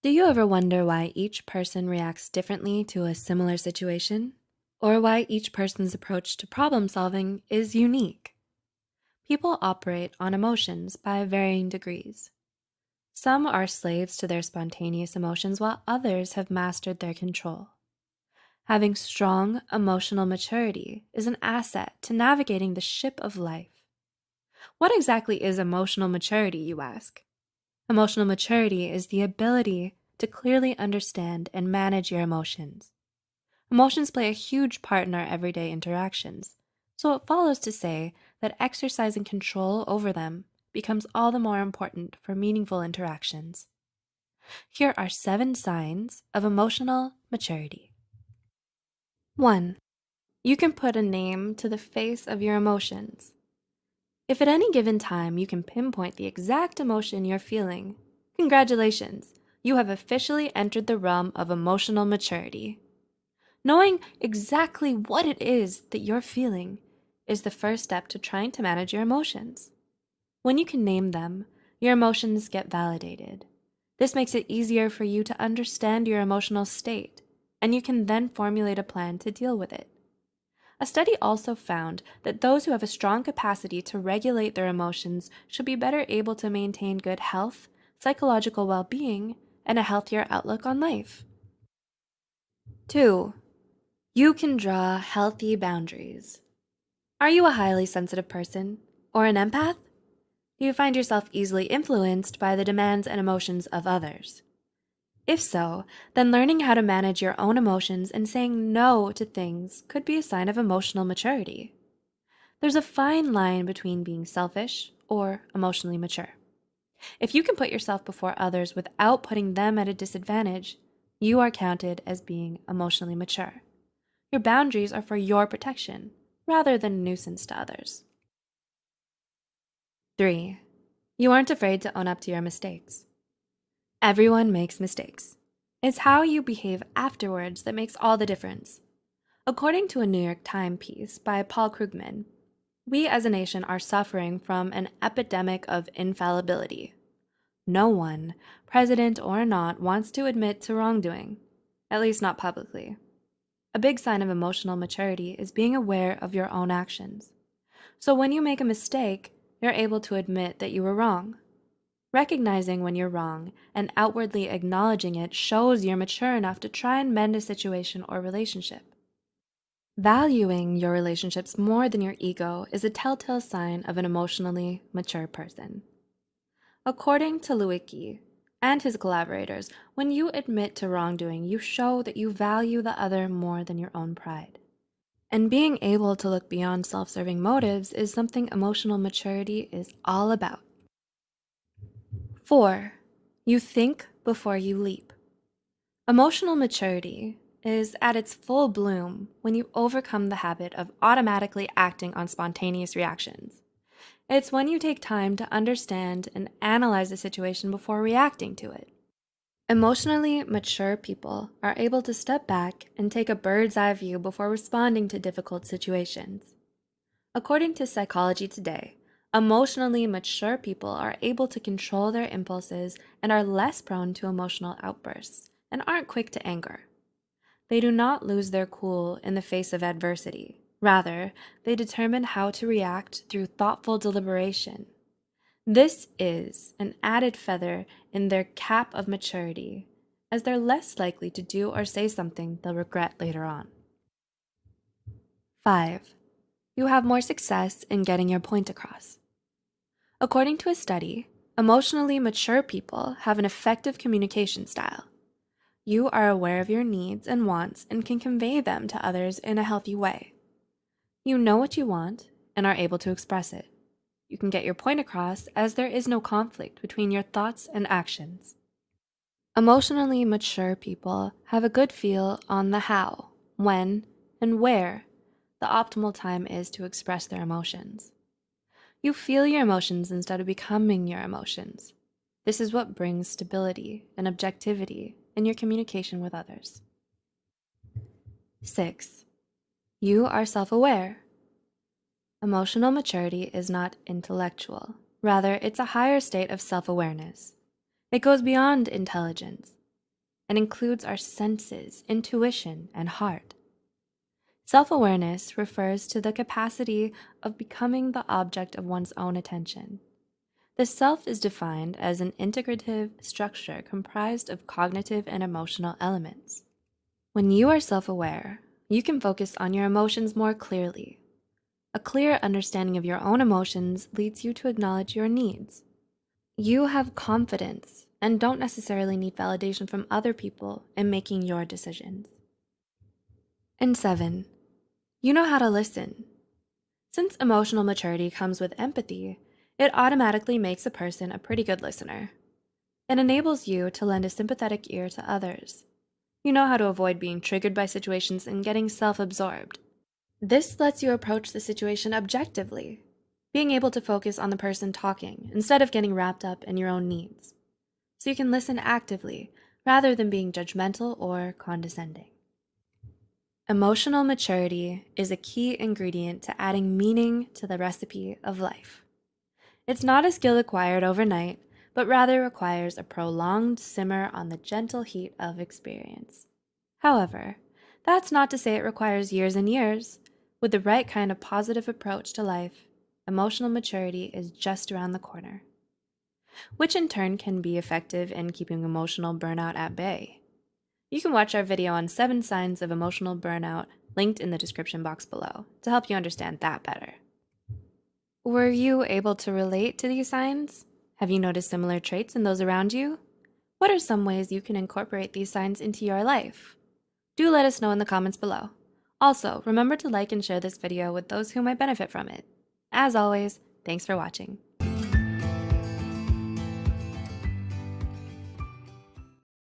Do you ever wonder why each person reacts differently to a similar situation? Or why each person's approach to problem solving is unique? People operate on emotions by varying degrees. Some are slaves to their spontaneous emotions, while others have mastered their control. Having strong emotional maturity is an asset to navigating the ship of life. What exactly is emotional maturity, you ask? Emotional maturity is the ability to clearly understand and manage your emotions. Emotions play a huge part in our everyday interactions, so it follows to say that exercising control over them becomes all the more important for meaningful interactions. Here are 7 signs of emotional maturity. 1. You can put a name to the face of your emotions. If at any given time you can pinpoint the exact emotion you're feeling, congratulations, you have officially entered the realm of emotional maturity. Knowing exactly what it is that you're feeling is the first step to trying to manage your emotions. When you can name them, your emotions get validated. This makes it easier for you to understand your emotional state, and you can then formulate a plan to deal with it. A study also found that those who have a strong capacity to regulate their emotions should be better able to maintain good health, psychological well-being, and a healthier outlook on life. 2. You can draw healthy boundaries. Are you a highly sensitive person or an empath? Do you find yourself easily influenced by the demands and emotions of others? If so, then learning how to manage your own emotions and saying no to things could be a sign of emotional maturity. There's a fine line between being selfish or emotionally mature. If you can put yourself before others without putting them at a disadvantage, you are counted as being emotionally mature. Your boundaries are for your protection, rather than a nuisance to others. 3. You aren't afraid to own up to your mistakes. Everyone makes mistakes. It's how you behave afterwards that makes all the difference. According to a New York Times piece by Paul Krugman, we as a nation are suffering from an epidemic of infallibility. No one, president or not, wants to admit to wrongdoing, at least not publicly. A big sign of emotional maturity is being aware of your own actions. So when you make a mistake, you're able to admit that you were wrong. Recognizing when you're wrong and outwardly acknowledging it shows you're mature enough to try and mend a situation or relationship. Valuing your relationships more than your ego is a telltale sign of an emotionally mature person. According to Lewicki and his collaborators, when you admit to wrongdoing, you show that you value the other more than your own pride. And being able to look beyond self-serving motives is something emotional maturity is all about. 4. You think before you leap. Emotional maturity is at its full bloom when you overcome the habit of automatically acting on spontaneous reactions. It's when you take time to understand and analyze the situation before reacting to it. Emotionally mature people are able to step back and take a bird's eye view before responding to difficult situations. According to Psychology Today, emotionally mature people are able to control their impulses and are less prone to emotional outbursts and aren't quick to anger. They do not lose their cool in the face of adversity. Rather, they determine how to react through thoughtful deliberation. This is an added feather in their cap of maturity, as they're less likely to do or say something they'll regret later on. 5. You have more success in getting your point across. According to a study, emotionally mature people have an effective communication style. You are aware of your needs and wants and can convey them to others in a healthy way. You know what you want and are able to express it. You can get your point across as there is no conflict between your thoughts and actions. Emotionally mature people have a good feel on the how, when, and where the optimal time is to express their emotions. You feel your emotions instead of becoming your emotions. This is what brings stability and objectivity in your communication with others. 6. You are self-aware. Emotional maturity is not intellectual. Rather, it's a higher state of self-awareness. It goes beyond intelligence. and includes our senses, intuition, and heart. Self-awareness refers to the capacity of becoming the object of one's own attention. The self is defined as an integrative structure comprised of cognitive and emotional elements. When you are self-aware, you can focus on your emotions more clearly. A clear understanding of your own emotions leads you to acknowledge your needs. You have confidence and don't necessarily need validation from other people in making your decisions. And 7, you know how to listen. Since emotional maturity comes with empathy, it automatically makes a person a pretty good listener. It enables you to lend a sympathetic ear to others. You know how to avoid being triggered by situations and getting self-absorbed. This lets you approach the situation objectively, being able to focus on the person talking instead of getting wrapped up in your own needs. So you can listen actively rather than being judgmental or condescending. Emotional maturity is a key ingredient to adding meaning to the recipe of life. It's not a skill acquired overnight, but rather requires a prolonged simmer on the gentle heat of experience. However, that's not to say it requires years and years. With the right kind of positive approach to life, emotional maturity is just around the corner, which in turn can be effective in keeping emotional burnout at bay. You can watch our video on 7 signs of emotional burnout linked in the description box below to help you understand that better. Were you able to relate to these signs? Have you noticed similar traits in those around you? What are some ways you can incorporate these signs into your life? Do let us know in the comments below. Also, remember to like and share this video with those who might benefit from it. As always, thanks for watching.